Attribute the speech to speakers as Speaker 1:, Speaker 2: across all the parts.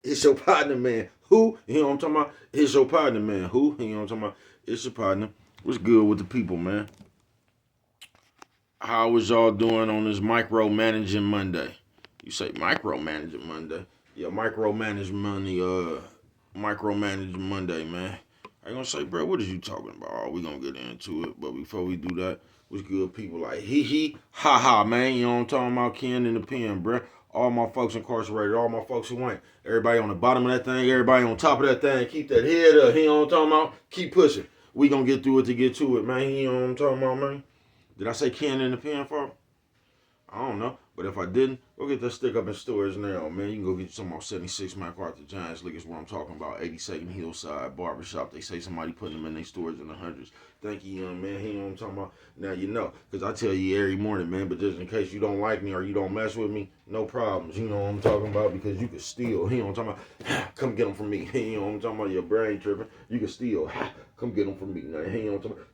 Speaker 1: It's your partner, man. Who? You know what I'm talking about? It's your partner, man. Who? You know what I'm talking about? It's your partner. What's good with the people, man? How was y'all doing on this micromanaging Monday? You say micromanaging Monday? Yeah, micromanaging Monday, man. I ain't gonna say, bro, what is you talking about? Oh, we gonna get into it, but before we do that, what's good, people? Like ha ha, man. You know what I'm talking about? Ken in the pen, bro. All my folks incarcerated, all my folks who ain't. Everybody on the bottom of that thing, everybody on top of that thing. Keep that head up. You know what I'm talking about? Keep pushing. We gonna get through it to get to it, man. You know what I'm talking about, man? Did I say Ken in the pen for? I don't know. But if I didn't, go get that stick up in stores now, man. You can go get you some more 76 MacArthur Giants League is what I'm talking about. 82nd Hillside Barbershop. They say somebody putting them in their stores in the hundreds. Thank you, young man. You know what I'm talking about? Now you know. Because I tell you every morning, man. But just in case you don't like me or you don't mess with me, no problems. You know what I'm talking about? Because you can steal. You know what I'm talking about? Come get them from me. You know what I'm talking about? Your brain tripping. You can steal. Come get them from me. Now, you know what I'm talking about?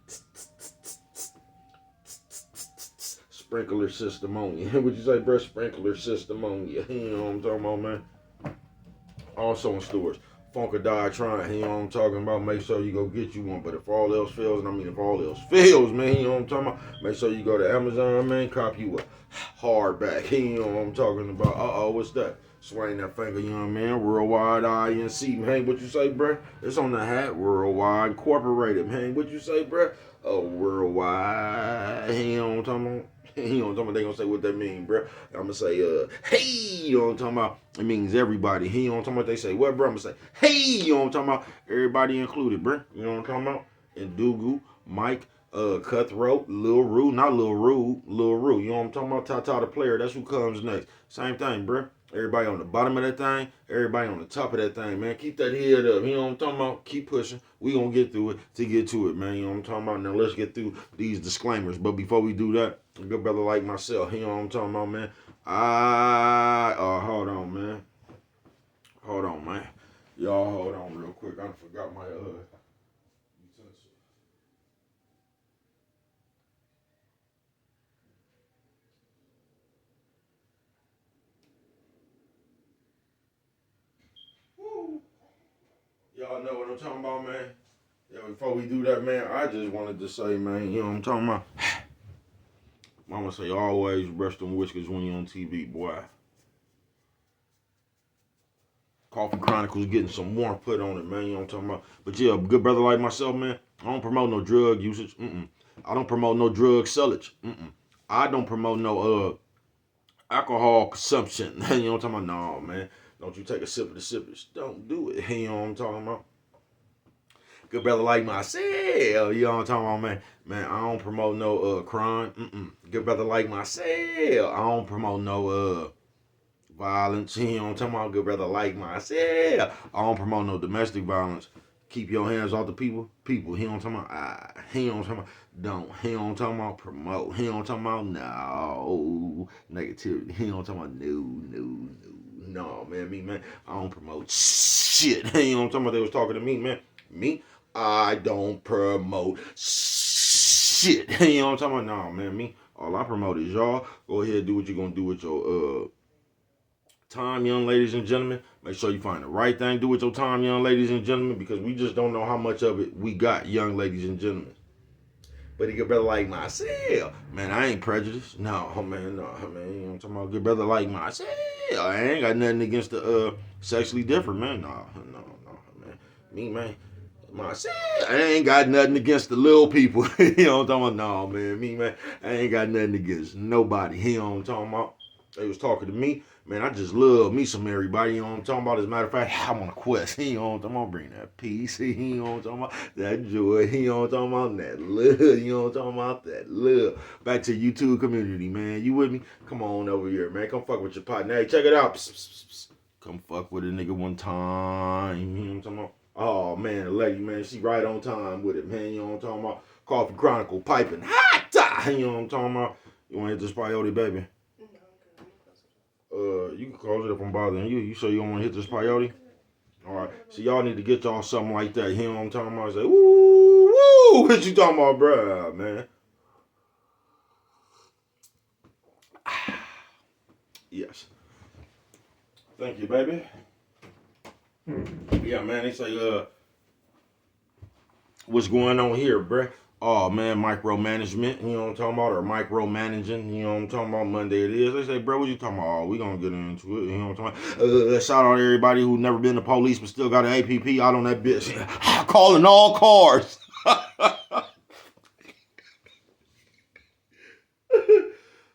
Speaker 1: Sprinkler system on you. What you say, bro? Sprinkler system on you. You know what I'm talking about, man? Also in stores. Funkadie trying, you know what I'm talking about? Make sure you go get you one. But if all else fails, and I mean if all else fails, man, you know what I'm talking about? Make sure you go to Amazon, man, cop you a hardback. You know what I'm talking about? What's that? Swing that finger, you know what I mean? Worldwide INC, man. What you say, bruh? It's on the hat. Worldwide Incorporated, man. What you say, bruh? Oh, worldwide. You know what I'm talking about? You know what I'm talking about? They gonna say what that mean, bruh. I'm gonna say, hey, you know what I'm talking about? It means everybody. You know what I'm talking about? They say, what, bruh? I'm gonna say, hey, you know what I'm talking about? Everybody included, bruh. You know what I'm talking about? And Dugu, Mike, Cutthroat, Lil Rue, not Lil Rue, Lil Rue. You know what I'm talking about? Tata the player. That's who comes next. Same thing, bruh. Everybody on the bottom of that thing, everybody on the top of that thing, man. Keep that head up. You know what I'm talking about? Keep pushing. We gonna get through it to get to it, man. You know what I'm talking about? Now let's get through these disclaimers. But before we do that, a good brother like myself, you know what I'm talking about, man. Hold on, man. Hold on, man. Y'all hold on real quick. I forgot my utensil. Woo. Y'all know what I'm talking about, man. Yeah, before we do that, man, I just wanted to say, man, you know what I'm talking about? Mama say always brush them whiskers when you're on TV, boy. Coffee Chronicles getting some more put on it, man. You know what I'm talking about? But yeah, good brother like myself, man. I don't promote no drug usage. I don't promote no drug sellage. I don't promote no alcohol consumption. You know what I'm talking about? No, man. Don't you take a sip of the sippers. Don't do it. You know what I'm talking about? Good brother like myself. You know what I'm talking about, man? Man, I don't promote no crime. Good brother like myself. I don't promote no violence. You know what I'm talking about? Good brother like myself. I don't promote no domestic violence. Keep your hands off the people. People. He don't talking about he don't talking about don't. He don't talking about promote. He don't talking about no negativity. He don't talking about no, man. Me, man, I don't promote shit. You know what I'm talking about? They was talking to me, man. Me, I don't promote shit. You know what I'm talking about? No, man. Me, all I promote is y'all. Go ahead, do what you're gonna do with your time, young ladies and gentlemen. Make sure you find the right thing. Do with your time, young ladies and gentlemen, because we just don't know how much of it we got, young ladies and gentlemen. But a good brother like myself, man, I ain't prejudiced. No, man, no, man. You know what I'm talking about? Good brother like myself. I ain't got nothing against the sexually different, man. No, man. Me, man. Myself, I ain't got nothing against the little people. You know what I'm talking about? No, man. Me, man, I ain't got nothing against nobody. You know what I'm talking about? They was talking to me. Man, I just love me some everybody. You know what I'm talking about? As a matter of fact, I'm on a quest. You know what I'm talking about? Bring that peace. You know what I'm talking about? That joy. You know what I'm talking about? That love. You know what I'm talking about? That love. Back to YouTube community, man. You with me? Come on over here, man. Come fuck with your partner. Hey, check it out. Psst, psst, psst. Come fuck with a nigga one time. You know what I'm talking about? Oh, man, the lady, man, she right on time with it, man. You know what I'm talking about? Coffee Chronicle piping hot. You know what I'm talking about? You want to hit this peyote, baby? You can close it if I'm bothering you. You sure you don't want to hit this peyote? All right. So y'all need to get y'all something like that. You know what I'm talking about? Say, woo, woo. What you talking about, bruh, man? Yes. Thank you, baby. Yeah, man, they say, what's going on here, bruh? Oh man, micromanagement, you know what I'm talking about, or micromanaging, you know what I'm talking about. Monday it is. They say, bro, what you talking about? Oh, we gonna get into it, you know what I'm talking about. Shout out to everybody who never been to police but still got an APP out on that bitch. Calling all cars.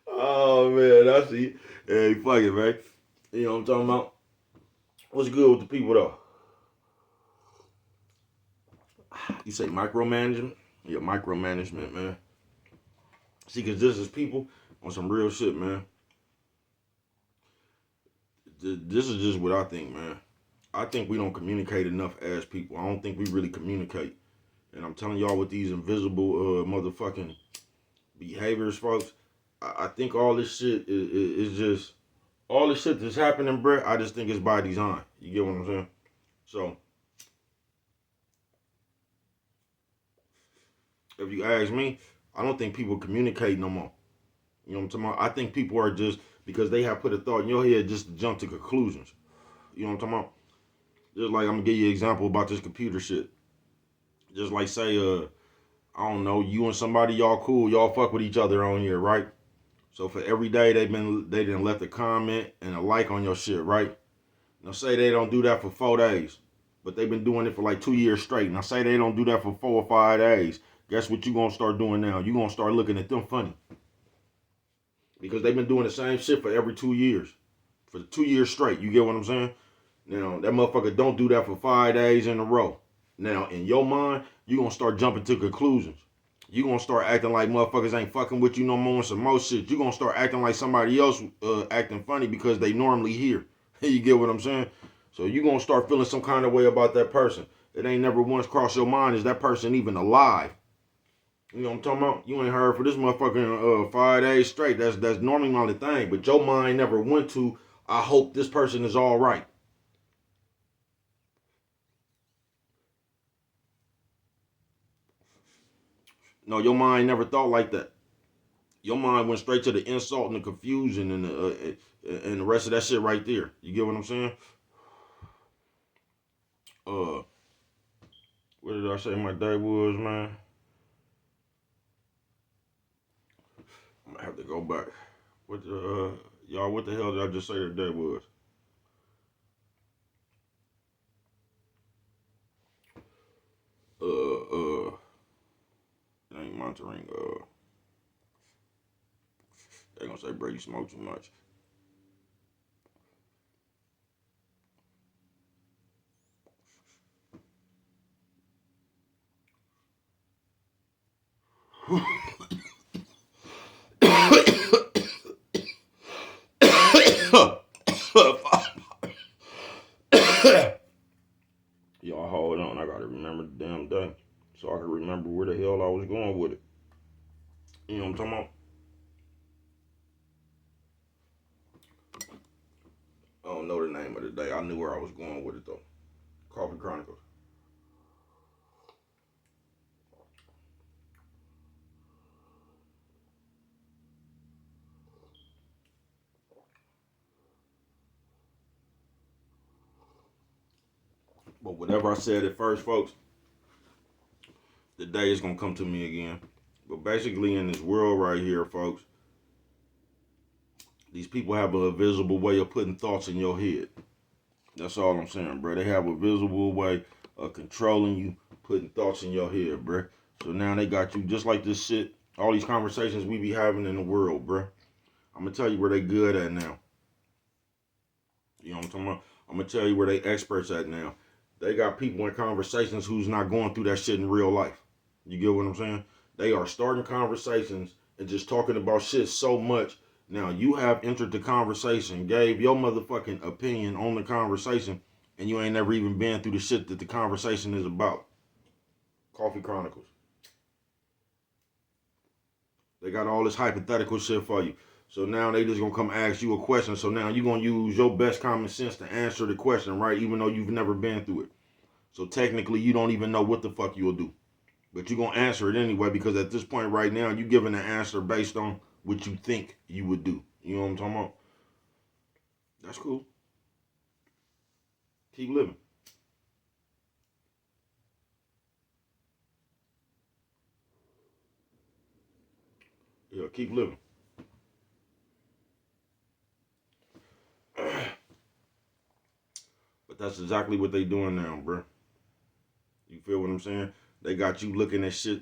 Speaker 1: Oh man, I see. Hey, fuck it, man. You know what I'm talking about. What's good with the people though? You say micromanagement? Yeah, micromanagement, man. See, cause this is people on some real shit, man. This is just what I think, man. I think we don't communicate enough as people. I don't think we really communicate. And I'm telling y'all with these invisible motherfucking behaviors, folks. I think all this shit is just all this shit that's happening, bruh. I just think it's by design. You get what I'm saying? So if you ask me, I don't think people communicate no more. You know what I'm talking about? I think people are just because they have put a thought in your head just to jump to conclusions. You know what I'm talking about? Just like I'm gonna give you an example about this computer shit. Just like say, I don't know, you and somebody y'all cool, y'all fuck with each other on here, right? So for every day they didn't left a comment and a like on your shit, right? Now say they don't do that for 4 days, but they've been doing it for like 2 years straight. Now say they don't do that for 4 or 5 days. Guess what you gonna start doing now? You gonna start looking at them funny because they've been doing the same shit for every 2 years, for 2 years straight. You get what I'm saying? Now that motherfucker don't do that for 5 days in a row. Now in your mind, you gonna start jumping to conclusions. You gonna start acting like motherfuckers ain't fucking with you no more and some more shit. You gonna start acting like somebody else acting funny because they normally here. You get what I'm saying? So you gonna start feeling some kind of way about that person. It ain't never once crossed your mind, is that person even alive? You know what I'm talking about? You ain't heard for this motherfucking 5 days straight. That's normally not the thing. But your mind never went to, I hope this person is all right. No, your mind never thought like that. Your mind went straight to the insult and the confusion and the rest of that shit right there. You get what I'm saying? Uh, what did I say my day was, man? I'm gonna have to go back. What the y'all? What the hell did I just say the day was? It ain't monitoring. They gonna say Brady smoked too much. Y'all hold on, I gotta remember the damn day so I can remember where the hell I was going with it. You know what I'm talking about? I don't know the name of the day. I knew where I was going with it though. Coffee Chronicles. But whatever I said at first, folks, the day is gonna come to me again. But basically, in this world right here, folks, these people have a visible way of putting thoughts in your head. That's all I'm saying, bro. They have a visible way of controlling you, putting thoughts in your head, bro. So now they got you just like this shit. All these conversations we be having in the world, bro. I'm gonna tell you where they good at now. You know what I'm talking about? I'm gonna tell you where they experts at now. They got people in conversations who's not going through that shit in real life. You get what I'm saying? They are starting conversations and just talking about shit so much. Now you have entered the conversation, gave your motherfucking opinion on the conversation, and you ain't never even been through the shit that the conversation is about. Coffee Chronicles. They got all this hypothetical shit for you. So now they just gonna come ask you a question. So now you gonna use your best common sense to answer the question, right? Even though you've never been through it. So technically you don't even know what the fuck you'll do. But you're gonna answer it anyway because at this point right now you giving an answer based on what you think you would do. You know what I'm talking about? That's cool. Keep living. keep living. But that's exactly what they doing now, bro. You feel what I'm saying? They got you looking at shit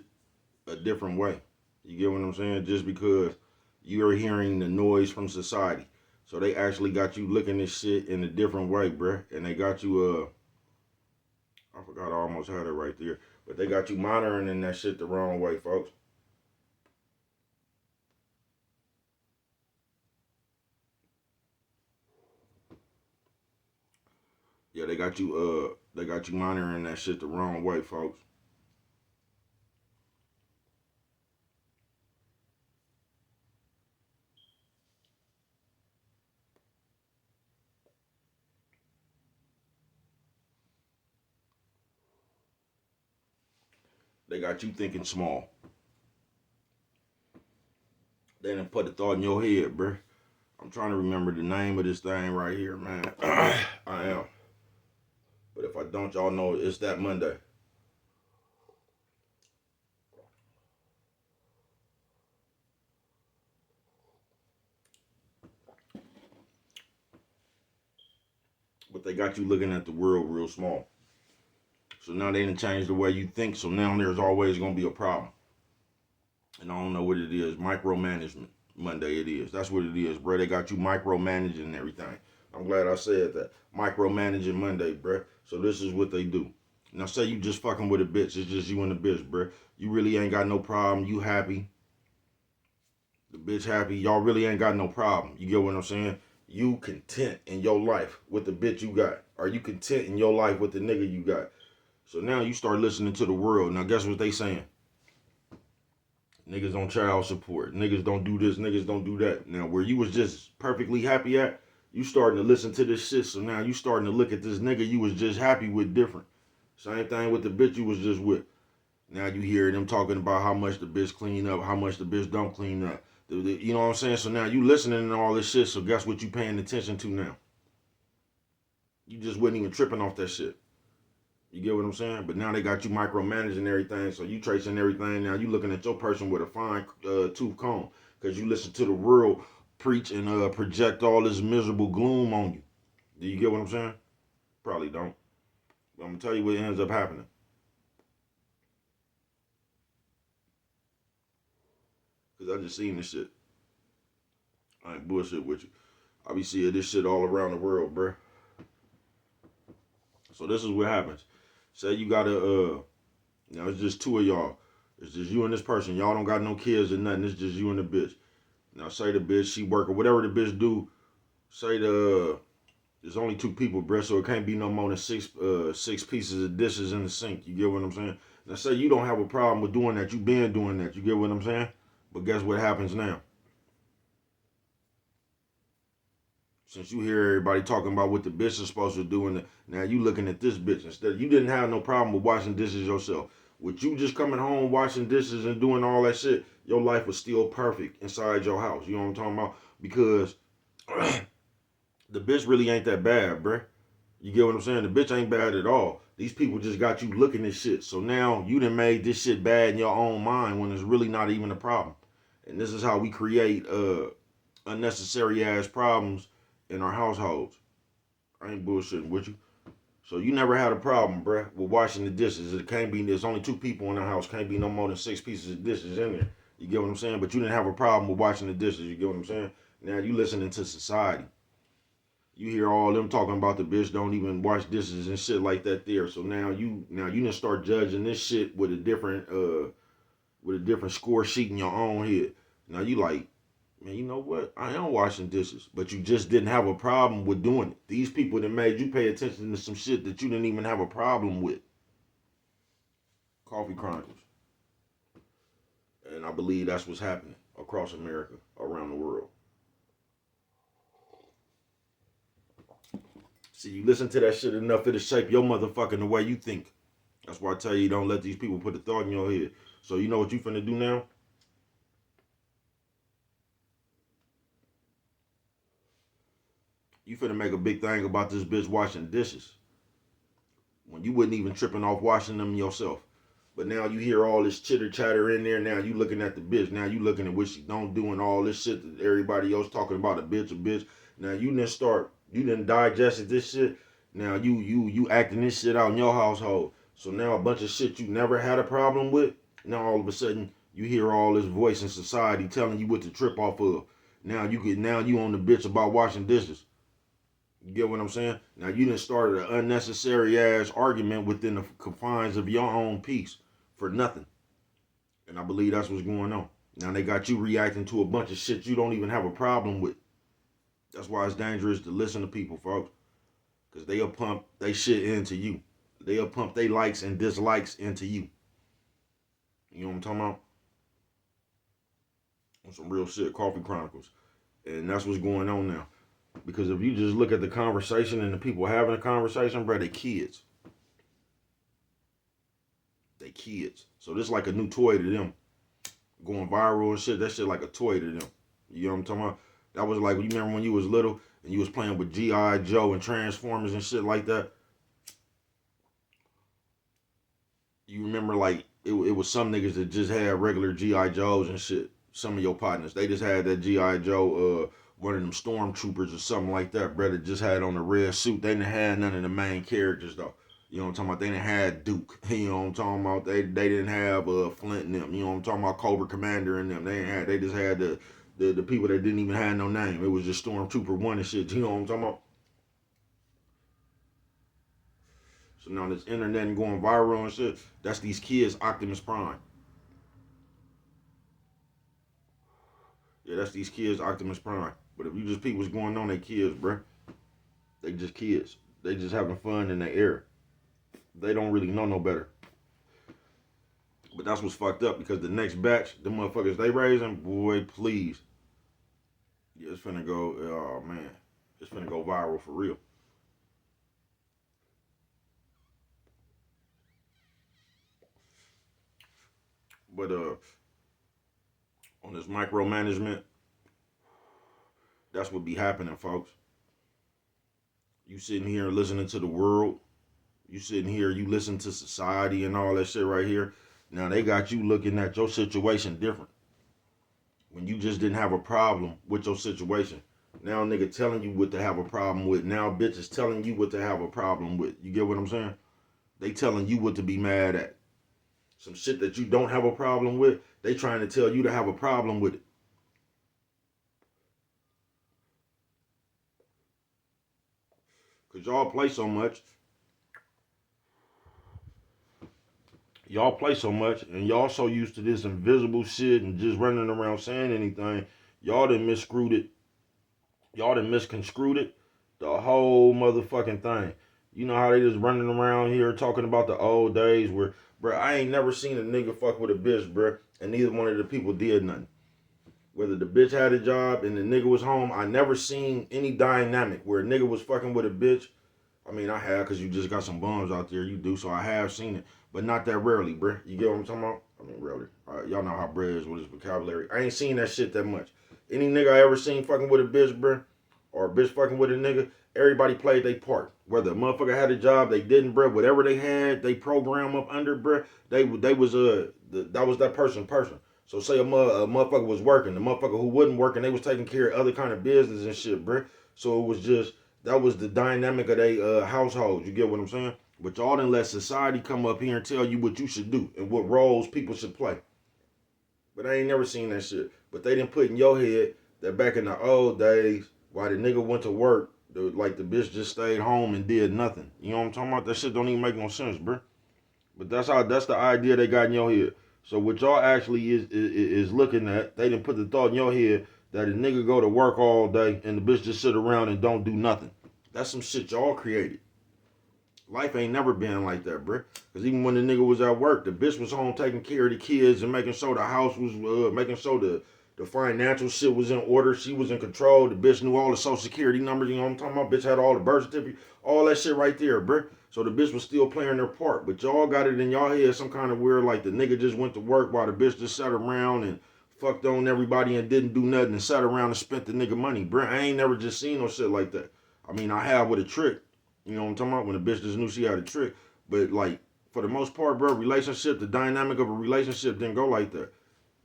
Speaker 1: a different way. You get what I'm saying? Just because you're hearing the noise from society. So they actually got you looking at shit in a different way, bruh. And they got you, I forgot I almost had it right there. But they got you monitoring that shit the wrong way, folks. Yeah, they got you monitoring that shit the wrong way, folks. They got you thinking small. They done put a thought in your head, bruh. I'm trying to remember the name of this thing right here, man. I am. But if I don't, y'all know it's that Monday. But they got you looking at the world real small. So now they done changed the way you think. So now there's always gonna be a problem. And I don't know what it is. Micromanagement. Monday it is. That's what it is, bro. They got you micromanaging everything. I'm glad I said that. Micromanaging Monday, bro. So this is what they do. Now say you just fucking with a bitch. It's just you and the bitch, bro. You really ain't got no problem. You happy. The bitch happy. Y'all really ain't got no problem. You get what I'm saying? You content in your life with the bitch you got. Are you content in your life with the nigga you got? So now you start listening to the world. Now guess what they saying? Niggas on child support. Niggas don't do this. Niggas don't do that. Now where you was just perfectly happy at, you starting to listen to this shit. So now you starting to look at this nigga you was just happy with different. Same thing with the bitch you was just with. Now you hear them talking about how much the bitch clean up, how much the bitch don't clean up. You know what I'm saying? So now you listening to all this shit. So guess what you paying attention to now? You just wasn't even tripping off that shit. You get what I'm saying? But now they got you micromanaging everything, so you tracing everything. Now you looking at your person with a fine tooth comb because you listen to the world preach and project all this miserable gloom on you. Do you get what I'm saying? Probably don't. But I'm gonna tell you what ends up happening. Because I just seen this shit. I ain't bullshit with you. I be seeing this shit all around the world, bruh. So this is what happens. Say you got now it's just two of y'all. It's just you and this person. Y'all don't got no kids or nothing. It's just you and the bitch. Now say the bitch, she work or whatever the bitch do. Say there's only two people, bruh, so it can't be no more than six pieces of dishes in the sink. You get what I'm saying? Now say you don't have a problem with doing that. You been doing that. You get what I'm saying? But guess what happens now? Since you hear everybody talking about what the bitch is supposed to do, and now you looking at this bitch instead. You didn't have no problem with washing dishes yourself. With you just coming home, washing dishes and doing all that shit, your life was still perfect inside your house. You know what I'm talking about? Because the bitch really ain't that bad, bruh. You get what I'm saying? The bitch ain't bad at all. These people just got you looking at shit. So now you done made this shit bad in your own mind when it's really not even a problem. And this is how we create unnecessary ass problems in our households. I ain't bullshitting with you. So you never had a problem, bruh, with washing the dishes. It can't be. There's only two people in the house. Can't be no more than six pieces of dishes in there. You get what I'm saying? But you didn't have a problem with washing the dishes. You get what I'm saying? Now you listening to society. You hear all them talking about the bitch don't even wash dishes and shit like that there. So now you didn't start judging this shit with a different score sheet in your own head. Now you like, man, you know what? I am washing dishes, but you just didn't have a problem with doing it. These people that made you pay attention to some shit that you didn't even have a problem with. Coffee Chronicles. And I believe that's what's happening across America, around the world. See, you listen to that shit enough, it'll shape your motherfucking the way you think. That's why I tell you, don't let these people put a thought in your head. So you know what you finna do now? You finna make a big thing about this bitch washing dishes when you wasn't even tripping off washing them yourself. But now you hear all this chitter chatter in there. Now you looking at the bitch. Now you looking at what she don't do and all this shit that everybody else talking about a bitch, a bitch. Now you didn't digested this shit. Now you acting this shit out in your household. So now a bunch of shit you never had a problem with. Now all of a sudden you hear all this voice in society telling you what to trip off of. Now you on the bitch about washing dishes. You get what I'm saying? Now you done started an unnecessary ass argument within the confines of your own peace for nothing. And I believe that's what's going on. Now they got you reacting to a bunch of shit you don't even have a problem with. That's why it's dangerous to listen to people, folks. Because they'll pump they shit into you. They'll pump they likes and dislikes into you. You know what I'm talking about? On some real shit, Coffee Chronicles. And that's what's going on now. Because if you just look at the conversation and the people having a conversation, bro, they kids. They kids. So this is like a new toy to them. Going viral and shit, that shit like a toy to them. You know what I'm talking about? That was like, you remember when you was little and you was playing with G.I. Joe and Transformers and shit like that? You remember like, it was some niggas that just had regular G.I. Joes and shit. Some of your partners. They just had that G.I. Joe, one of them stormtroopers or something like that, brother, just had on a red suit. They didn't have none of the main characters though. You know what I'm talking about? They didn't have Duke. You know what I'm talking about? They didn't have Flint and them. You know what I'm talking about? Cobra Commander and them. They just had the people that didn't even have no name. It was just Stormtrooper 1 and shit. You know what I'm talking about? So now this internet and going viral and shit, that's these kids Optimus Prime. Yeah, that's these kids Optimus Prime. But if you just peep what's going on, they kids, bruh. They just kids. They just having fun in the air. They don't really know no better. But that's what's fucked up because the next batch, the motherfuckers they raising, boy, please. Yeah, it's finna go, oh man. It's finna go viral for real. But on this micromanagement, that's what be happening, folks. You sitting here listening to the world. You sitting here, you listen to society and all that shit right here. Now they got you looking at your situation different. When you just didn't have a problem with your situation. Now nigga telling you what to have a problem with. Now bitches telling you what to have a problem with. You get what I'm saying? They telling you what to be mad at. Some shit that you don't have a problem with, they trying to tell you to have a problem with it. Cause y'all play so much. Y'all play so much and y'all so used to this invisible shit and just running around saying anything. Y'all done miscrewed it. Y'all done misconstrued it. The whole motherfucking thing. You know how they just running around here talking about the old days where, bruh, I ain't never seen a nigga fuck with a bitch, bruh, and neither one of the people did nothing. Whether the bitch had a job and the nigga was home, I never seen any dynamic where a nigga was fucking with a bitch. I mean, I have, because you just got some bums out there. You do, so I have seen it. But not that rarely, bruh. You get what I'm talking about? I mean, rarely. Y'all know how Brad is with his vocabulary. I ain't seen that shit that much. Any nigga I ever seen fucking with a bitch, bruh, or a bitch fucking with a nigga, everybody played their part. Whether a motherfucker had a job, they didn't, bruh. Whatever they had, they program up under, bruh. They was that was that person. So say a motherfucker was working, the motherfucker who wasn't working, they was taking care of other kind of business and shit, bruh. So it was just, that was the dynamic of their household. You get what I'm saying? But y'all didn't let society come up here and tell you what you should do and what roles people should play. But I ain't never seen that shit. But they didn't put in your head that back in the old days, while the nigga went to work, the bitch just stayed home and did nothing. You know what I'm talking about? That shit don't even make no sense, bruh. But that's the idea they got in your head. So what y'all actually is looking at, they didn't put the thought in your head that a nigga go to work all day and the bitch just sit around and don't do nothing. That's some shit y'all created. Life ain't never been like that, bruh. Because even when the nigga was at work, the bitch was home taking care of the kids and making sure the house was, making sure the financial shit was in order. She was in control. The bitch knew all the social security numbers, you know what I'm talking about? Bitch had all the birth certificate, all that shit right there, bruh. So the bitch was still playing their part. But y'all got it in y'all head some kind of weird, like the nigga just went to work while the bitch just sat around and fucked on everybody and didn't do nothing and sat around and spent the nigga money, bruh. I ain't never just seen no shit like that. I mean, I have with a trick. You know what I'm talking about? When the bitch just knew she had a trick. But like for the most part, bro, the dynamic of a relationship didn't go like that.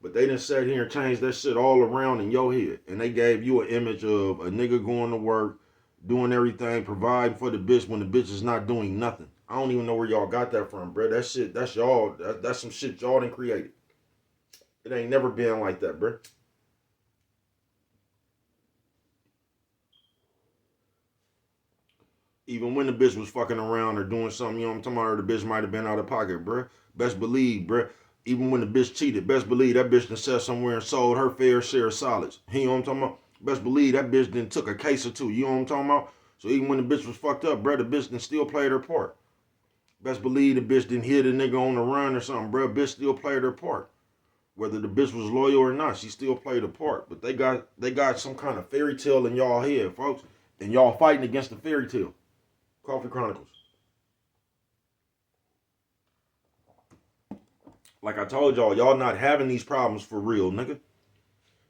Speaker 1: But they done sat here and changed that shit all around in your head. And they gave you an image of a nigga going to work, doing everything, providing for the bitch when the bitch is not doing nothing. I don't even know where y'all got that from, bro. That shit, that's y'all. That's some shit y'all done created. It ain't never been like that, bro. Even when the bitch was fucking around or doing something, you know what I'm talking about, or the bitch might have been out of pocket, bruh. Best believe, bruh. Even when the bitch cheated, best believe that bitch done sat somewhere and sold her fair share of solids. You know what I'm talking about? Best believe that bitch done took a case or two. You know what I'm talking about? So even when the bitch was fucked up, bruh, the bitch done still played her part. Best believe the bitch didn't hit a nigga on the run or something, bruh. Bitch still played her part. Whether the bitch was loyal or not, she still played a part. But they got some kind of fairy tale in y'all head, folks. And y'all fighting against the fairy tale. Coffee Chronicles. Like I told y'all not having these problems for real, nigga.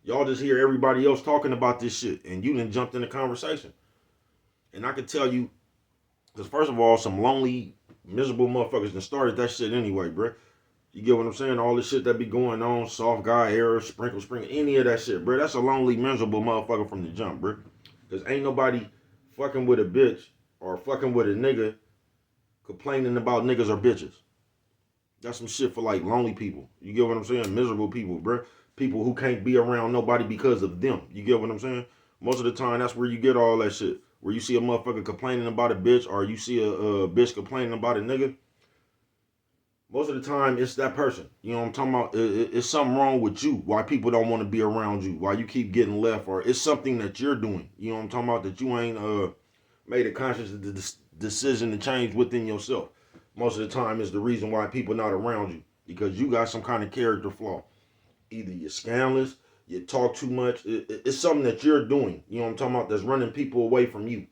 Speaker 1: Y'all just hear everybody else talking about this shit, and you done jumped in the conversation. And I can tell you, because first of all, some lonely, miserable motherfuckers done started that shit anyway, bruh. You get what I'm saying? All this shit that be going on, soft guy era, sprinkle, any of that shit, bruh. That's a lonely, miserable motherfucker from the jump, bruh. Because ain't nobody fucking with a bitch or fucking with a nigga complaining about niggas or bitches. That's some shit for like lonely people. You get what I'm saying? Miserable people, bruh. People who can't be around nobody because of them. You get what I'm saying? Most of the time, that's where you get all that shit. Where you see a motherfucker complaining about a bitch or you see a bitch complaining about a nigga. Most of the time, it's that person. You know what I'm talking about? It's something wrong with you. Why people don't want to be around you. Why you keep getting left. Or it's something that you're doing. You know what I'm talking about? That you ain't made a conscious decision to change within yourself. Most of the time, is the reason why people not around you. Because you got some kind of character flaw. Either you're scandalous, you talk too much. It's something that you're doing. You know what I'm talking about? That's running people away from you.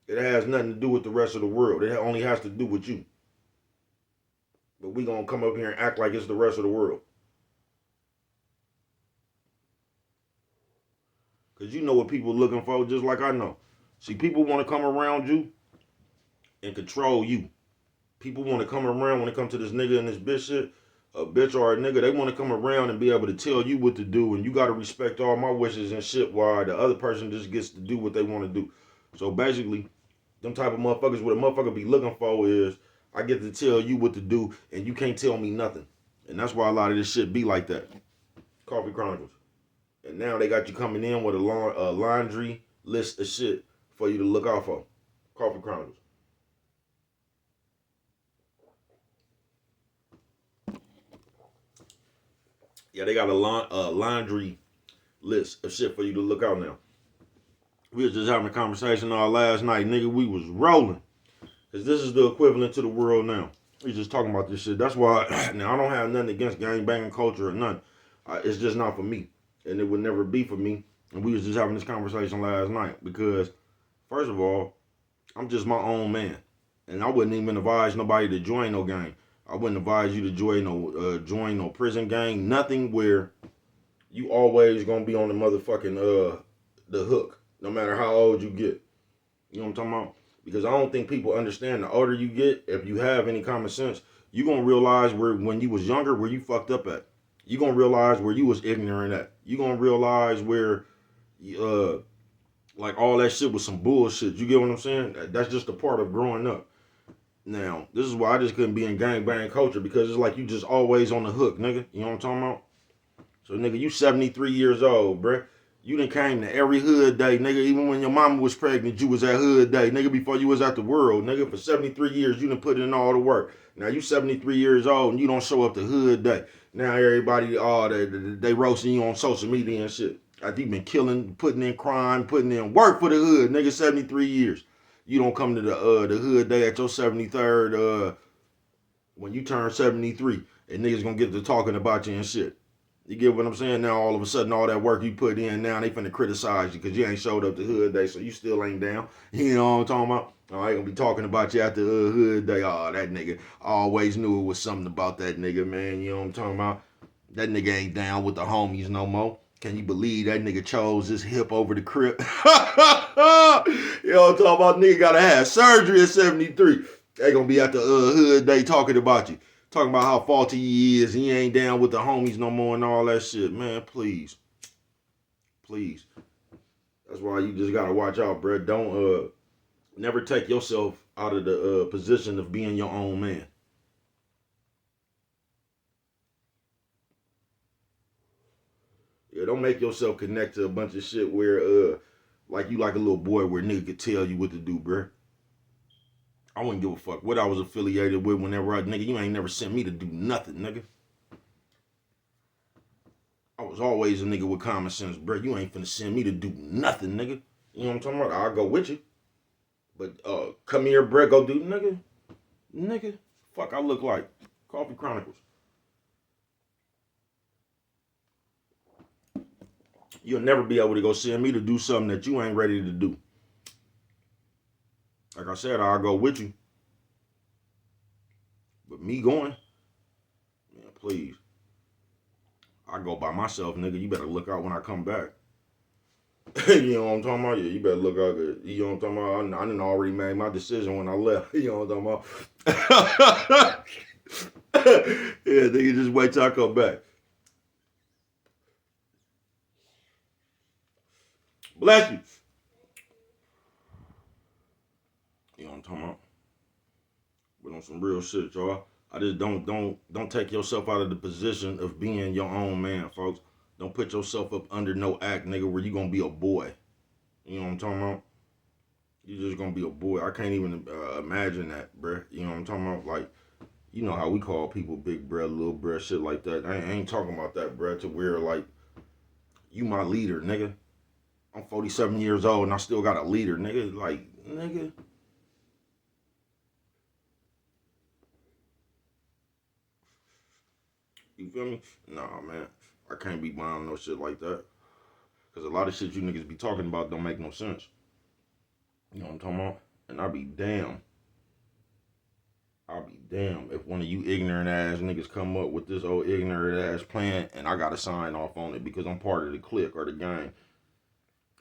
Speaker 1: It has nothing to do with the rest of the world. It only has to do with you. But we gonna come up here and act like it's the rest of the world. Because you know what people looking for, just like I know. See, people want to come around you and control you. People want to come around when it comes to this nigga and this bitch shit. A bitch or a nigga, they want to come around and be able to tell you what to do. And you got to respect all my wishes and shit while the other person just gets to do what they want to do. So basically, them type of motherfuckers, what a motherfucker be looking for is, I get to tell you what to do and you can't tell me nothing. And that's why a lot of this shit be like that. Coffee Chronicles. And now they got you coming in with a laundry list of shit for you to look out for. Coffee Chronicles. Yeah, they got a laundry list of shit for you to look out now. We was just having a conversation last night, nigga. We was rolling. Because this is the equivalent to the world now. We just talking about this shit. That's why, now I don't have nothing against gangbanging culture or nothing. It's just not for me. And it would never be for me. And we was just having this conversation last night. Because, first of all, I'm just my own man. And I wouldn't even advise nobody to join no gang. I wouldn't advise you to join no prison gang. Nothing where you always gonna be on the motherfucking the hook. No matter how old you get. You know what I'm talking about? Because I don't think people understand the older you get, if you have any common sense, you're going to realize when you was younger, where you fucked up at. You're going to realize where you was ignorant at. You're going to realize where, like all that shit was some bullshit. You get what I'm saying? That's just a part of growing up. Now, this is why I just couldn't be in gangbang culture, because it's like you just always on the hook, nigga. You know what I'm talking about? So, nigga, you 73 years old, bruh. You done came to every hood day, nigga. Even when your mama was pregnant, you was at hood day, nigga, before you was at the world, nigga. For 73 years, you done put in all the work. Now you 73 years old and you don't show up to hood day. Now everybody, they roasting you on social media and shit. After you been killing, putting in crime, putting in work for the hood, nigga, 73 years. You don't come to the hood day at your 73rd, when you turn 73, and niggas gonna get to talking about you and shit. You get what I'm saying? Now all of a sudden all that work you put in, now they finna criticize you because you ain't showed up to hood day, so you still ain't down. You know what I'm talking about? Oh, I ain't gonna be talking about you after hood day. Oh, that nigga, I always knew it was something about that nigga, man. You know what I'm talking about? That nigga ain't down with the homies no more. Can you believe that nigga chose his hip over the crib? You know what I'm talking about? Nigga gotta have surgery at 73. They gonna be at the hood day talking about you. Talking about how faulty he is and he ain't down with the homies no more and all that shit. Man, please. Please. That's why you just gotta watch out, bro. Don't never take yourself out of the position of being your own man. Yeah, don't make yourself connect to a bunch of shit where like you like a little boy where nigga could tell you what to do, bro. I wouldn't give a fuck what I was affiliated with whenever nigga, you ain't never sent me to do nothing, nigga. I was always a nigga with common sense, bro. You ain't finna send me to do nothing, nigga. You know what I'm talking about? I'll go with you. But come here, bro, go do, nigga. Nigga. Fuck I look like. Coffee Chronicles. You'll never be able to go send me to do something that you ain't ready to do. Like I said, I'll go with you. But me going, man, please. I go by myself, nigga. You better look out when I come back. You know what I'm talking about? Yeah, you better look out. You know what I'm talking about? I didn't already made my decision when I left. You know what I'm talking about? Yeah, nigga, just wait till I come back. Bless you. You know what I'm talking about? But on some real shit, y'all. I just don't take yourself out of the position of being your own man, folks. Don't put yourself up under no act, nigga, where you gonna be a boy. You know what I'm talking about? You just gonna be a boy. I can't even imagine that, bruh. You know what I'm talking about? Like, you know how we call people big bruh, little bruh, shit like that. I ain't talking about that, bruh, to where like you my leader, nigga. I'm 47 years old and I still got a leader, nigga. Like, nigga. You feel me? Nah, man. I can't be buying no shit like that. Cause a lot of shit you niggas be talking about don't make no sense. You know what I'm talking about? And I be damn. I'll be damned if one of you ignorant ass niggas come up with this old ignorant ass plan and I gotta sign off on it because I'm part of the clique or the gang.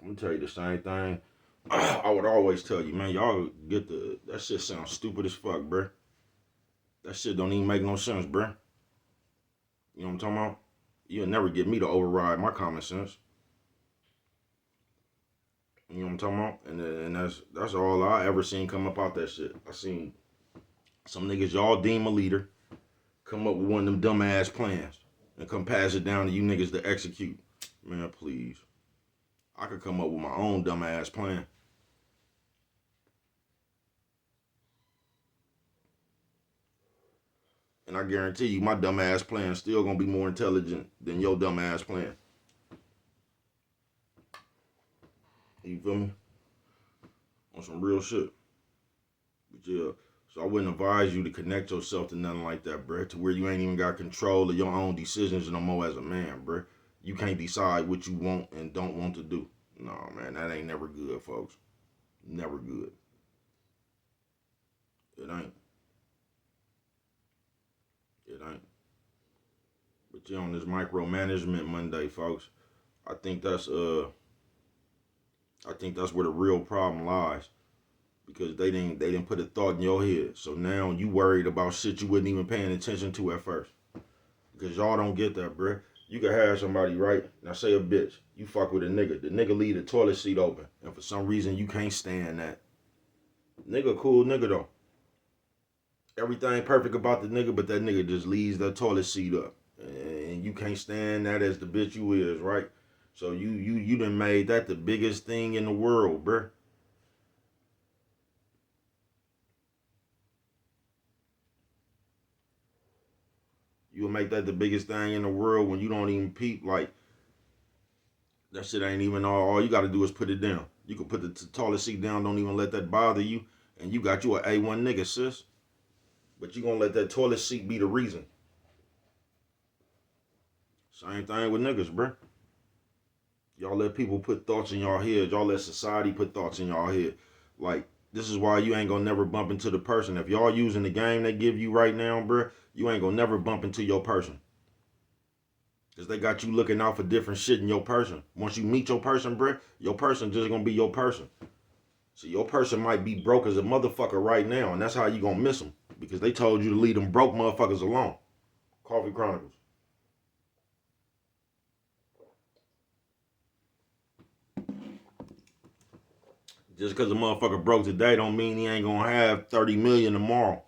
Speaker 1: I'm gonna tell you the same thing. I would always tell you, man, y'all get that shit sounds stupid as fuck, bruh. That shit don't even make no sense, bruh. You know what I'm talking about? You'll never get me to override my common sense. You know what I'm talking about? And that's all I ever seen come up out that shit. I seen some niggas y'all deem a leader come up with one of them dumbass plans and come pass it down to you niggas to execute. Man, please. I could come up with my own dumbass plan. And I guarantee you my dumbass plan is still gonna be more intelligent than your dumbass plan. You feel me? On some real shit. But yeah. So I wouldn't advise you to connect yourself to nothing like that, bruh. To where you ain't even got control of your own decisions no more as a man, bruh. You can't decide what you want and don't want to do. No, man, that ain't never good, folks. Never good. It ain't. It ain't. But yeah, on this micromanagement Monday, folks, I think that's I think that's where the real problem lies. Because they didn't put a thought in your head. So now you worried about shit you wasn't even paying attention to at first. Because y'all don't get that, bruh. You can have somebody, right? Now say a bitch. You fuck with a nigga. The nigga leave the toilet seat open. And for some reason you can't stand that. Nigga cool nigga though. Everything perfect about the nigga, but that nigga just leaves that toilet seat up. And you can't stand that as the bitch you is, right? So you done made that the biggest thing in the world, bruh. You'll make that the biggest thing in the world when you don't even peep. Like, that shit ain't even all you gotta do is put it down. You can put the toilet seat down, don't even let that bother you, and you got you an A1 nigga, sis. But you gonna let that toilet seat be the reason. Same thing with niggas, bruh. Y'all let people put thoughts in y'all head. Y'all let society put thoughts in y'all head. Like, this is why you ain't gonna never bump into the person. If y'all using the game they give you right now, bruh, you ain't gonna never bump into your person. Because they got you looking out for different shit in your person. Once you meet your person, bruh, your person just gonna be your person. So your person might be broke as a motherfucker right now, and that's how you gonna miss them because they told you to leave them broke motherfuckers alone. Coffee Chronicles. Just because a motherfucker broke today don't mean he ain't gonna have 30 million tomorrow.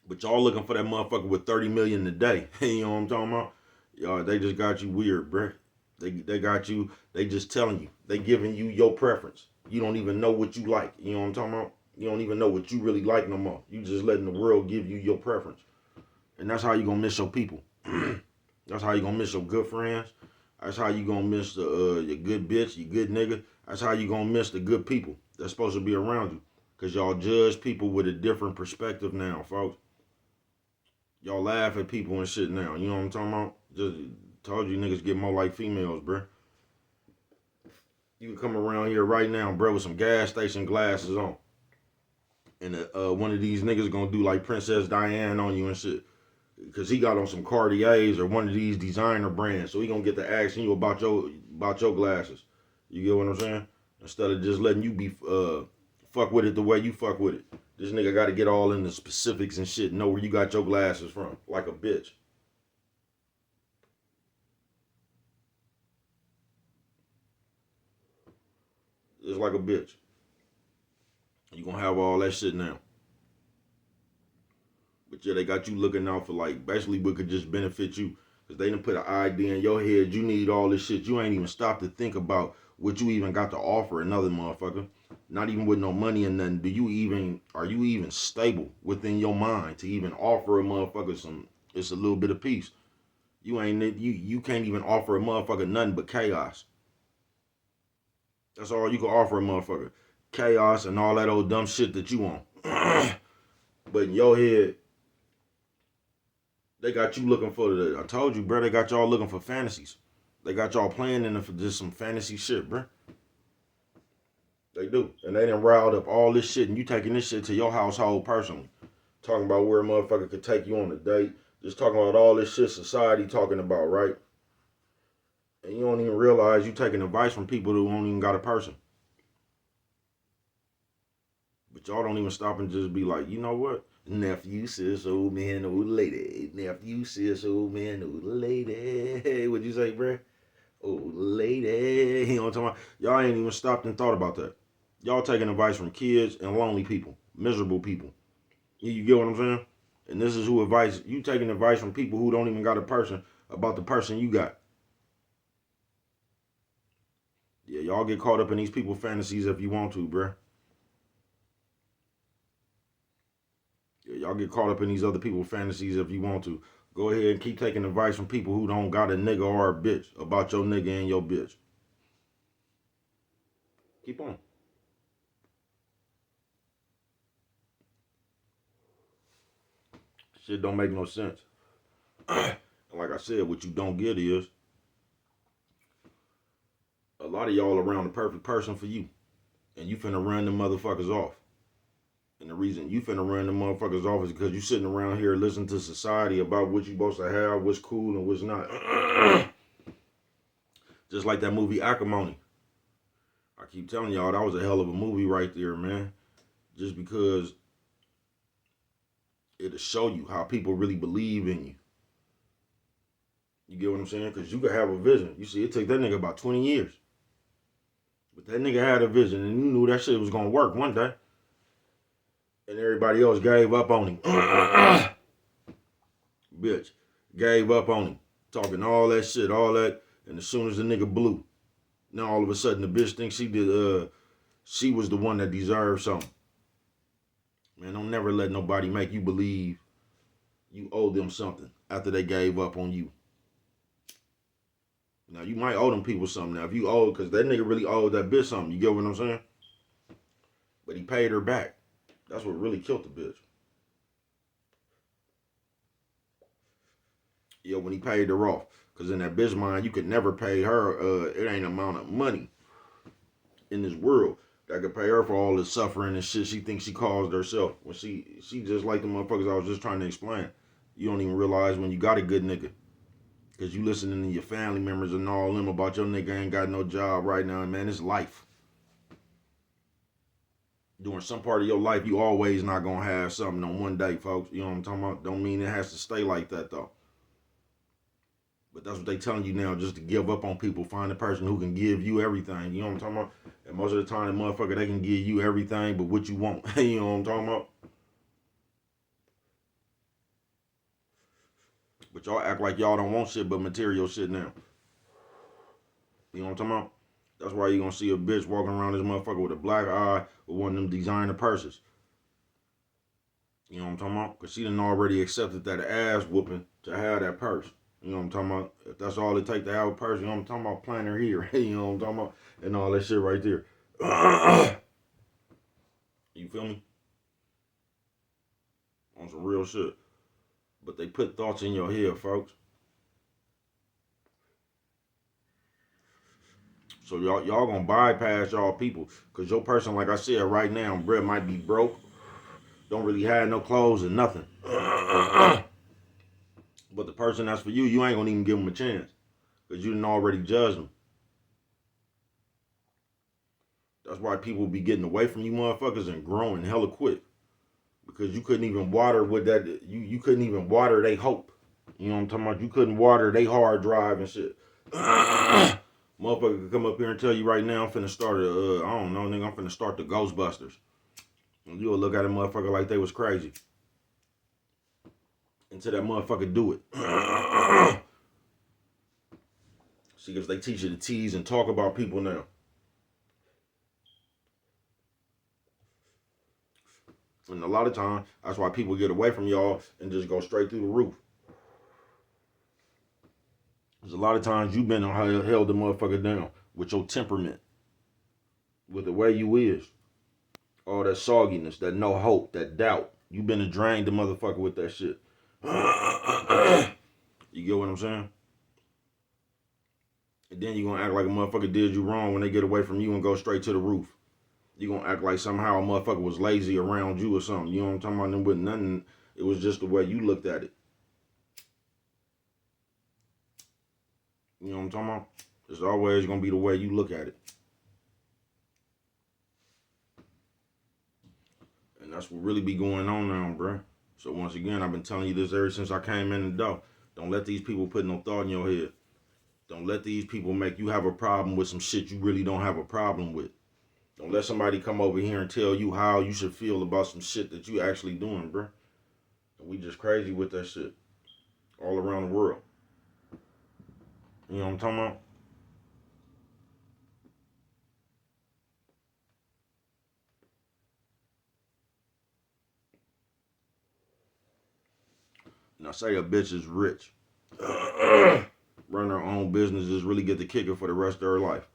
Speaker 1: But y'all looking for that motherfucker with 30 million today. You know what I'm talking about? Y'all, they just got you weird, bruh. They got you, they just telling you. They giving you your preference. You don't even know what you like. You know what I'm talking about? You don't even know what you really like no more. You just letting the world give you your preference. And that's how you gonna miss your people. That's how you gonna miss your good friends. That's how you gonna miss your good bitch, your good nigga. That's how you gonna miss the good people that's supposed to be around you. Cause y'all judge people with a different perspective now, folks. Y'all laugh at people and shit now. You know what I'm talking about? Just told you niggas get more like females, bruh. You can come around here right now, bro, with some gas station glasses on. And one of these niggas gonna do like Princess Diane on you and shit. Cause he got on some Cartiers or one of these designer brands. So he gonna get to asking you about your glasses. You get what I'm saying? Instead of just letting you be fuck with it the way you fuck with it. This nigga gotta get all in the specifics and shit, know where you got your glasses from. Like a bitch. Just like a bitch. You gonna have all that shit now. But yeah, they got you looking out for like basically what could just benefit you. Cause they done put an idea in your head. You need all this shit. You ain't even stopped to think about what you even got to offer another motherfucker. Not even with no money and nothing. Are you even stable within your mind to even offer a motherfucker some it's a little bit of peace. You can't even offer a motherfucker nothing but chaos. That's all you can offer a motherfucker. Chaos and all that old dumb shit that you want. But in your head, they got you looking for I told you, bro, they got y'all looking for fantasies. They got y'all playing in for just some fantasy shit, bro. They do. And they done riled up all this shit and you taking this shit to your household personally. Talking about where a motherfucker could take you on a date. Just talking about all this shit society talking about, right? And you don't even realize you taking advice from people who don't even got a person. But y'all don't even stop and just be like, you know what? Nephew, sis, old man, old lady. Nephew, sis, old man, old lady. Hey, what'd you say, bruh? Old lady. You know what I'm talking about? Y'all ain't even stopped and thought about that. Y'all taking advice from kids and lonely people, miserable people. You get what I'm saying? And this is who advice, you taking advice from people who don't even got a person about the person you got. Yeah, y'all get caught up in these people's fantasies if you want to, bruh. Yeah, y'all get caught up in these other people's fantasies if you want to. Go ahead and keep taking advice from people who don't got a nigga or a bitch about your nigga and your bitch. Keep on. Shit don't make no sense. And like I said, what you don't get is a lot of y'all around the perfect person for you. And you finna run them motherfuckers off. And the reason you finna run them motherfuckers off is because you sitting around here listening to society about what you supposed to have, what's cool and what's not. Just like that movie Acrimony. I keep telling y'all that was a hell of a movie right there, man. Just because it'll show you how people really believe in you. You get what I'm saying? Because you could have a vision. You see, it took that nigga about 20 years. But that nigga had a vision and you knew that shit was going to work one day. And everybody else gave up on him. Bitch. Gave up on him. Talking all that shit, all that. And as soon as the nigga blew, now all of a sudden the bitch thinks she was the one that deserved something. Man, don't never let nobody make you believe you owe them something after they gave up on you. Now, you might owe them people something. Now, if you owe, because that nigga really owed that bitch something. You get what I'm saying? But he paid her back. That's what really killed the bitch. Yeah, when he paid her off. Because in that bitch mind, you could never pay her, it ain't amount of money in this world that could pay her for all this suffering and shit she thinks she caused herself. When she just like the motherfuckers I was just trying to explain. You don't even realize when you got a good nigga. Because you listening to your family members and all them about your nigga ain't got no job right now. And man, it's life. During some part of your life, you always not gonna have something on one day, folks. You know what I'm talking about? Don't mean it has to stay like that though. But that's what they telling you now, just to give up on people. Find a person who can give you everything. You know what I'm talking about? And most of the time, the motherfucker, they can give you everything but what you want. You know what I'm talking about? But y'all act like y'all don't want shit but material shit now. You know what I'm talking about? That's why you gonna see a bitch walking around this motherfucker with a black eye with one of them designer purses. You know what I'm talking about? Because she done already accepted that ass whooping to have that purse. You know what I'm talking about? If that's all it take to have a purse, you know what I'm talking about? Planner here. You know what I'm talking about? And all that shit right there. You feel me? On some real shit. But they put thoughts in your head, folks. So y'all gonna bypass y'all people. Cause your person, like I said, right now, bruh, might be broke. Don't really have no clothes and nothing. But the person that's for you, you ain't gonna even give them a chance. Cause you didn't already judge them. That's why people be getting away from you motherfuckers and growing hella quick. Because you couldn't even water with that, you couldn't even water they hope. You know what I'm talking about? You couldn't water they hard drive and shit. Motherfucker could come up here and tell you right now, I'm finna start I don't know, nigga, I'm finna start the Ghostbusters. And you'll look at a motherfucker like they was crazy. Until that motherfucker do it. See, because they teach you to tease and talk about people now. And a lot of times, that's why people get away from y'all and just go straight through the roof. Because a lot of times you've been held the motherfucker down with your temperament. With the way you is. All that sogginess, that no hope, that doubt. You been to drain the motherfucker with that shit. You get what I'm saying? And then you gonna act like a motherfucker did you wrong when they get away from you and go straight to the roof. You gonna act like somehow a motherfucker was lazy around you or something. You know what I'm talking about? Them with nothing. It was just the way you looked at it. You know what I'm talking about? It's always gonna be the way you look at it. And that's what really be going on now, bro. So once again, I've been telling you this ever since I came in the door. Don't let these people put no thought in your head. Don't let these people make you have a problem with some shit you really don't have a problem with. Don't let somebody come over here and tell you how you should feel about some shit that you actually doing, bro. And we just crazy with that shit. All around the world. You know what I'm talking about? Now say a bitch is rich. Run her own businesses, really get the kicker for the rest of her life.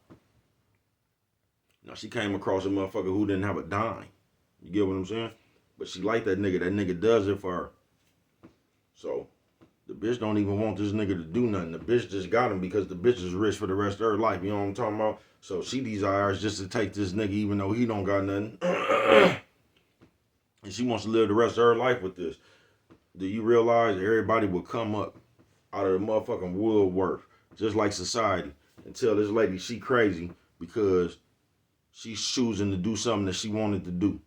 Speaker 1: Now she came across a motherfucker who didn't have a dime. You get what I'm saying? But she liked that nigga. That nigga does it for her. So the bitch don't even want this nigga to do nothing. The bitch just got him because the bitch is rich for the rest of her life. You know what I'm talking about? So she desires just to take this nigga even though he don't got nothing. And she wants to live the rest of her life with this. Do you realize everybody will come up out of the motherfucking woodwork, just like society, and tell this lady she crazy because she's choosing to do something that she wanted to do?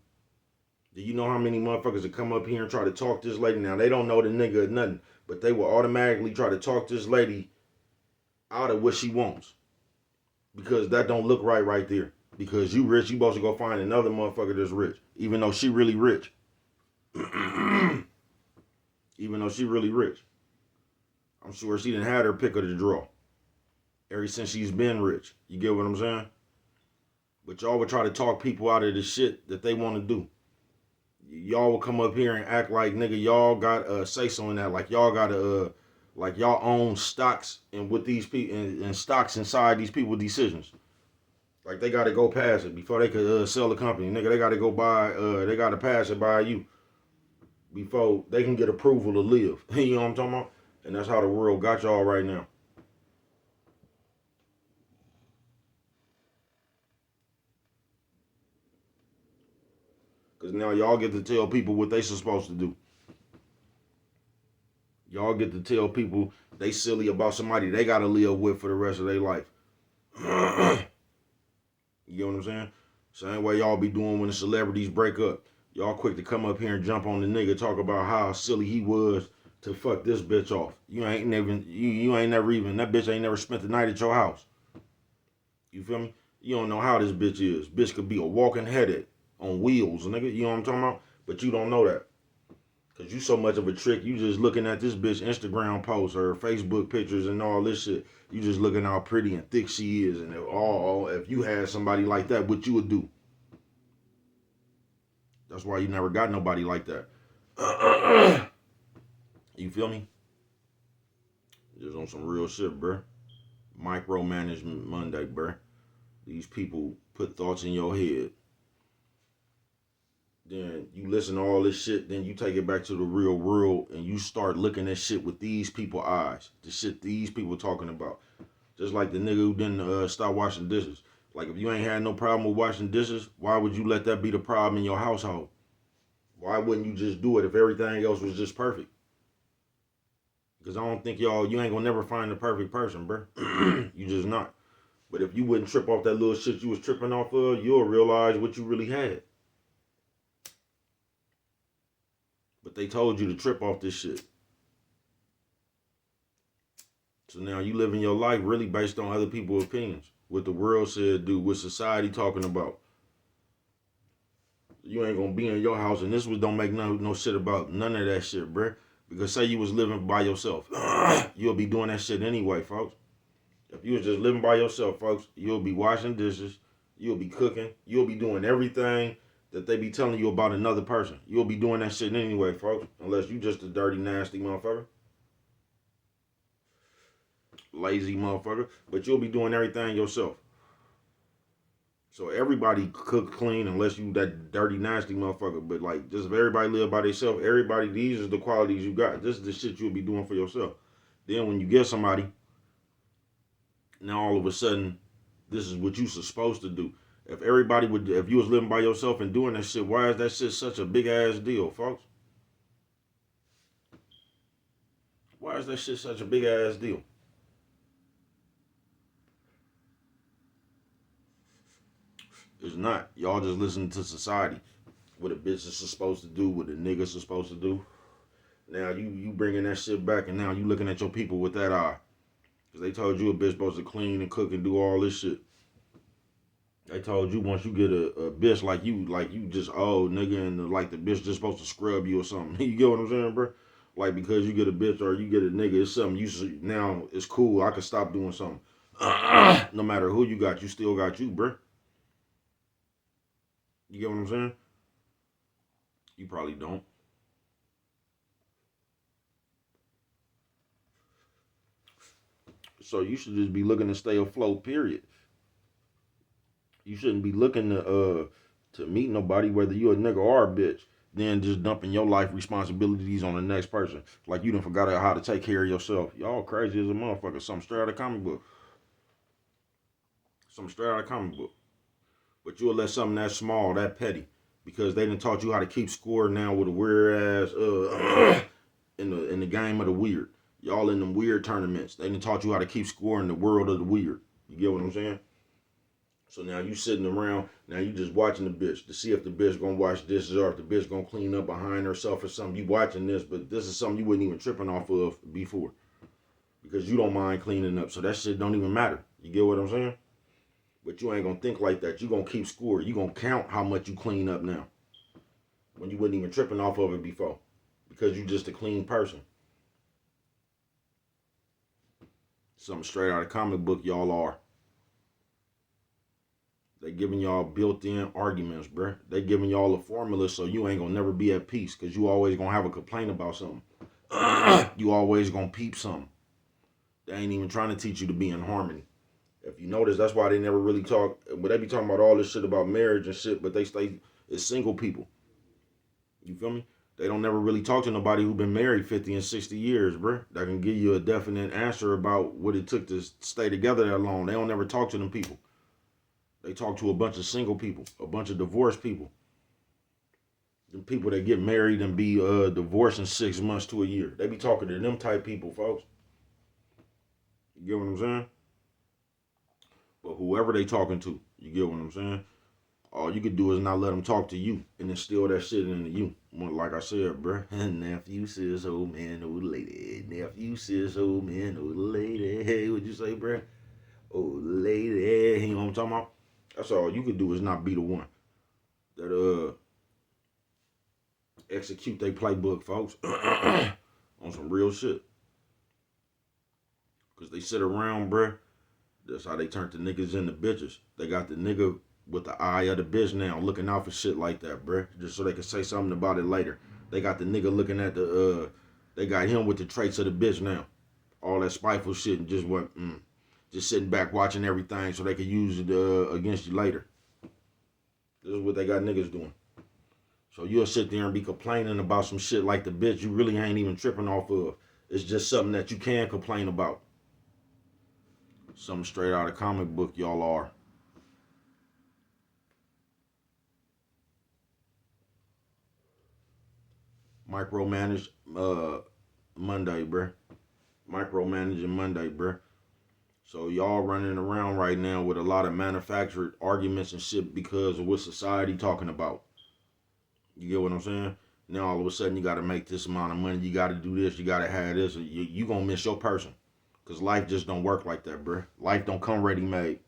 Speaker 1: Do you know how many motherfuckers that come up here and try to talk this lady? Now, they don't know the nigga or nothing, but they will automatically try to talk this lady out of what she wants. Because that don't look right there. Because you rich, you supposed to go find another motherfucker that's rich. Even though she really rich. Even though she really rich. I'm sure she done had her pick of the draw. Ever since she's been rich. You get what I'm saying? But y'all would try to talk people out of the shit that they want to do. Y'all will come up here and act like, nigga, y'all got say so in that. Like y'all got like y'all own stocks and with these people and stocks inside these people's decisions. Like they got to go past it before they could sell the company. Nigga, they got to go buy, they got to pass it by you before they can get approval to live. You know what I'm talking about? And that's how the world got y'all right now. Because now y'all get to tell people what they supposed to do. Y'all get to tell people they silly about somebody they got to live with for the rest of their life. You get what I'm saying? Same way y'all be doing when the celebrities break up. Y'all quick to come up here and jump on the nigga, talk about how silly he was to fuck this bitch off. You ain't never even, that bitch ain't never spent the night at your house. You feel me? You don't know how this bitch is. Bitch could be a walking headache on wheels, nigga. You know what I'm talking about? But you don't know that. Cause you so much of a trick. You just looking at this bitch Instagram posts or Facebook pictures and all this shit. You just looking how pretty and thick she is. And if you had somebody like that, what you would do? That's why you never got nobody like that. You feel me? Just on some real shit, bruh. Micromanagement Monday, bruh. These people put thoughts in your head. Then you listen to all this shit, then you take it back to the real world and you start looking at shit with these people eyes. The shit these people talking about. Just like the nigga who didn't stop washing dishes. Like if you ain't had no problem with washing dishes, why would you let that be the problem in your household? Why wouldn't you just do it if everything else was just perfect? Because I don't think you ain't gonna never find the perfect person, bro. You just not. But if you wouldn't trip off that little shit you was tripping off of, you'll realize what you really had. But they told you to trip off this shit. So now you living your life really based on other people's opinions. What the world said do, what society talking about. You ain't gonna be in your house, and this was don't make no shit about none of that shit, bruh. Because say you was living by yourself, you'll be doing that shit anyway, folks. If you was just living by yourself, folks, you'll be washing dishes, you'll be cooking, you'll be doing everything that they be telling you about another person. You'll be doing that shit anyway, folks, unless you just a dirty, nasty motherfucker. Lazy motherfucker. But you'll be doing everything yourself. So everybody cook clean unless you that dirty, nasty motherfucker. But like, just if everybody live by themselves, everybody, these are the qualities you got. This is the shit you'll be doing for yourself. Then when you get somebody, now all of a sudden, this is what you supposed to do. If you was living by yourself and doing that shit, why is that shit such a big ass deal, folks? Why is that shit such a big ass deal? It's not. Y'all just listen to society. What a bitch is supposed to do, what a nigga's supposed to do. Now you bringing that shit back, and now you looking at your people with that eye. Because they told you a bitch supposed to clean and cook and do all this shit. They told you once you get a bitch like you just old nigga, and like the bitch just supposed to scrub you or something. You get what I'm saying, bro? Like because you get a bitch or you get a nigga, it's something you should, now it's cool. I can stop doing something. No matter who you got, you still got you, bro. You get what I'm saying? You probably don't. So you should just be looking to stay afloat, period. You shouldn't be looking to meet nobody, whether you a nigga or a bitch, then just dumping your life responsibilities on the next person. Like you done forgot how to take care of yourself. Y'all crazy as a motherfucker. Something straight out of comic book. Something straight out of comic book. But you'll let something that small, that petty, because they done taught you how to keep score now with a weird ass in the game of the weird. Y'all in them weird tournaments. They done taught you how to keep score in the world of the weird. You get what I'm saying? So now you sitting around, now you just watching the bitch to see if the bitch gonna wash dishes or if the bitch gonna clean up behind herself or something. You watching this, but this is something you wasn't even tripping off of before. Because you don't mind cleaning up. So that shit don't even matter. You get what I'm saying? But you ain't gonna think like that. You gonna keep score. You gonna count how much you clean up now. When you wasn't even tripping off of it before. Because you just a clean person. Something straight out of comic book y'all are. They giving y'all built-in arguments, bruh. They giving y'all a formula so you ain't gonna never be at peace because you always gonna have a complaint about something. You always gonna peep something. They ain't even trying to teach you to be in harmony. If you notice, that's why they never really talk. But they be talking about all this shit about marriage and shit, but they stay as single people. You feel me? They don't never really talk to nobody who been married 50 and 60 years, bruh. That can give you a definite answer about what it took to stay together that long. They don't never talk to them people. They talk to a bunch of single people, a bunch of divorced people. The people that get married and be divorced in 6 months to a year. They be talking to them type people, folks. You get what I'm saying? But whoever they talking to, you get what I'm saying? All you could do is not let them talk to you and instill that shit into you. Like I said, bruh. Nephew says, oh man, old lady. Nephew says, oh man, old lady. Hey, what'd you say, bruh? Old lady. You know what I'm talking about? That's all you could do is not be the one that execute their playbook, folks. On some real shit. Because they sit around, bruh. That's how they turn the niggas into bitches. They got the nigga with the eye of the bitch now, looking out for shit like that, bruh. Just so they can say something about it later. They got the nigga looking at they got him with the traits of the bitch now. All that spiteful shit and just just sitting back watching everything so they can use it against you later. This is what they got niggas doing. So you'll sit there and be complaining about some shit like the bitch you really ain't even tripping off of. It's just something that you can complain about. Something straight out of comic book y'all are. Micromanage Monday, bruh. Micromanaging Monday, bruh. So y'all running around right now with a lot of manufactured arguments and shit because of what society talking about. You get what I'm saying? Now all of a sudden you got to make this amount of money. You got to do this. You got to have this. You gonna miss your person. Because life just don't work like that, bruh. Life don't come ready made.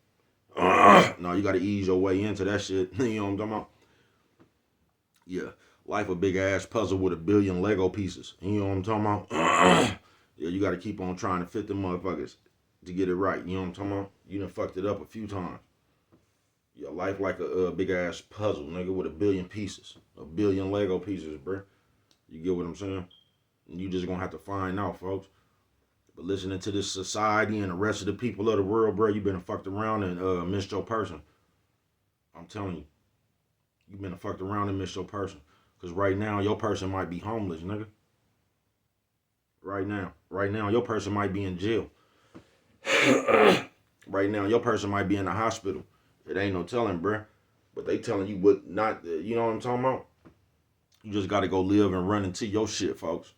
Speaker 1: No, you got to ease your way into that shit. You know what I'm talking about? Yeah. Life a big ass puzzle with a billion Lego pieces. You know what I'm talking about? Yeah, you got to keep on trying to fit the motherfuckers to get it right. You know what I'm talking about? You done fucked it up a few times. Your life like a big ass puzzle, nigga, with a billion pieces. A billion Lego pieces, bruh. You get what I'm saying? And you just gonna have to find out, folks. But listening to this society and the rest of the people of the world, bro, you been fucked around and missed your person. I'm telling you. You been fucked around and missed your person. Because right now, your person might be homeless, nigga. Right now. Right now, your person might be in jail. Right now, your person might be in the hospital. It ain't no telling, bruh. But they telling you what not, you know what I'm talking about? You just got to go live and run into your shit, folks.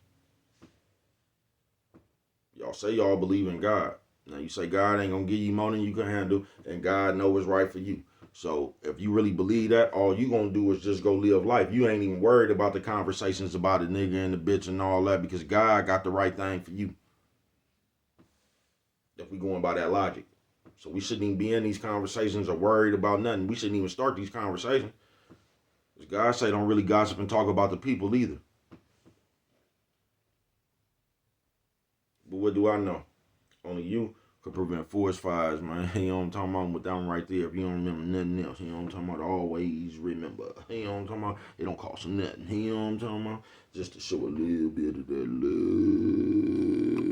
Speaker 1: Y'all say y'all believe in God. Now you say God ain't gonna give you more than you can handle, and God know what's right for you. So if you really believe that, all you gonna do is just go live life. You ain't even worried about the conversations about the nigga and the bitch and all that because God got the right thing for you. If we going by that logic. So we shouldn't even be in these conversations or worried about nothing. We shouldn't even start these conversations. Because God say don't really gossip and talk about the people either. But what do I know? Only you could prevent forest fires, man. You know what I'm talking about with that one right there. If you don't remember nothing else, you know what I'm talking about. Always remember. You know what I'm talking about. It don't cost nothing. You know what I'm talking about. Just to show a little bit of that